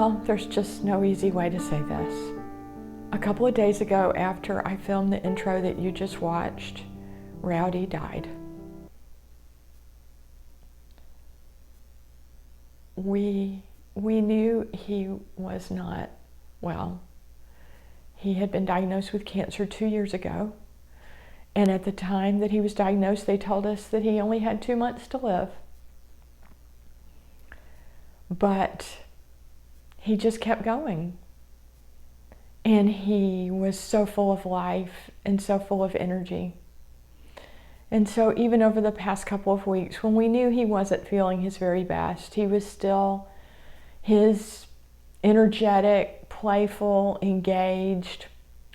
Well, there's just no easy way to say this. A couple of days ago, after I filmed the intro that you just watched, Rowdy died. We knew he was not well. He had been diagnosed with cancer 2 years ago. And at the time that he was diagnosed, they told us that he only had 2 months to live. But he just kept going. And he was so full of life and so full of energy. And so even over the past couple of weeks, when we knew he wasn't feeling his very best, he was still his energetic, playful, engaged,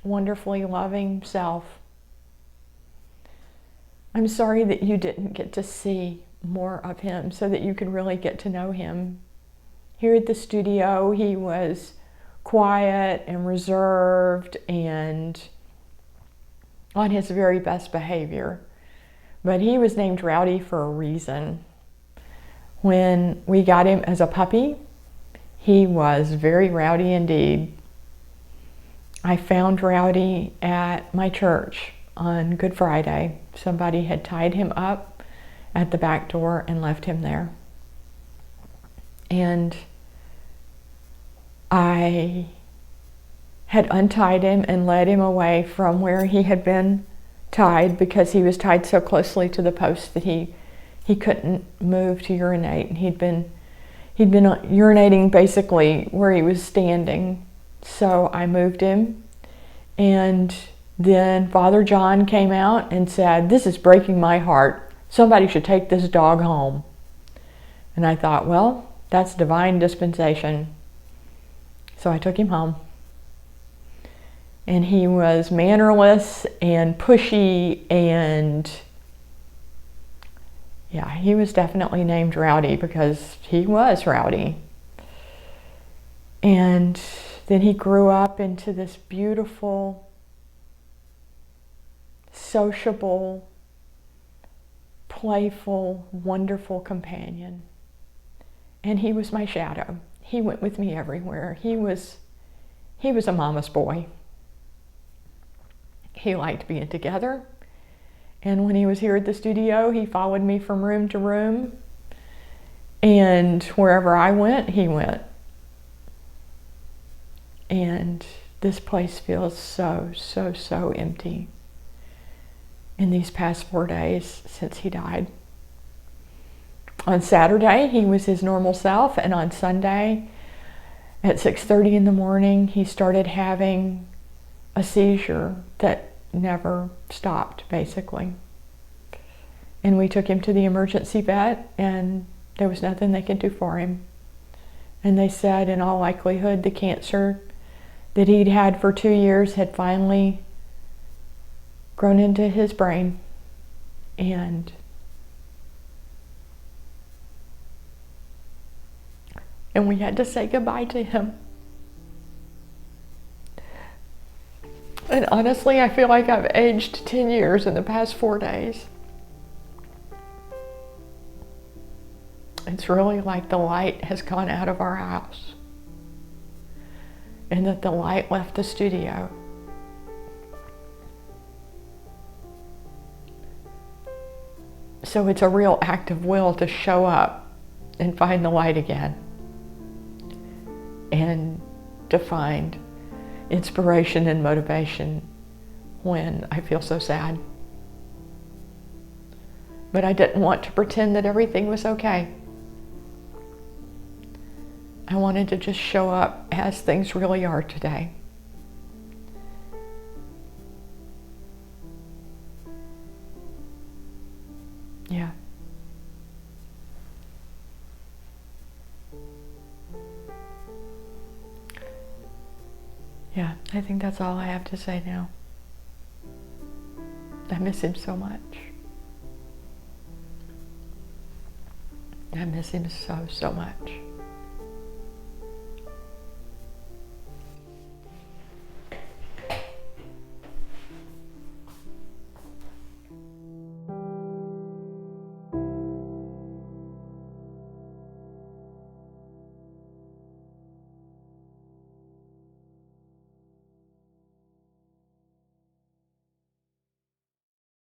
wonderfully loving self. I'm sorry that you didn't get to see more of him so that you could really get to know him. Here at the studio, he was quiet and reserved and on his very best behavior. But he was named Rowdy for a reason. When we got him as a puppy, he was very rowdy indeed. I found Rowdy at my church on Good Friday. Somebody had tied him up at the back door and left him there. And I had untied him and led him away from where he had been tied because he was tied so closely to the post that he couldn't move to urinate. And he'd been urinating basically where he was standing. So I moved him, and then Father John came out and said, "This is breaking my heart. Somebody should take this dog home." And I thought, well, that's divine dispensation. So I took him home. And he was mannerless and pushy, and yeah, he was definitely named Rowdy because he was rowdy. And then he grew up into this beautiful, sociable, playful, wonderful companion. And he was my shadow. He went with me everywhere. He was a mama's boy. He liked being together. And when he was here at the studio, he followed me from room to room. And wherever I went, he went. And this place feels so, so, so empty in these past 4 days since he died. On Saturday, he was his normal self, and on Sunday at 6:30 in the morning, he started having a seizure that never stopped, basically. And we took him to the emergency vet, and there was nothing they could do for him. And they said, in all likelihood, the cancer that he'd had for 2 years had finally grown into his brain. And we had to say goodbye to him. And honestly, I feel like I've aged 10 years in the past 4 days. It's really like the light has gone out of our house, and that the light left the studio. So it's a real act of will to show up and find the light again, and to find inspiration and motivation when I feel so sad. But I didn't want to pretend that everything was okay. I wanted to just show up as things really are today. Yeah. Yeah, I think that's all I have to say now. I miss him so much. I miss him so, so much.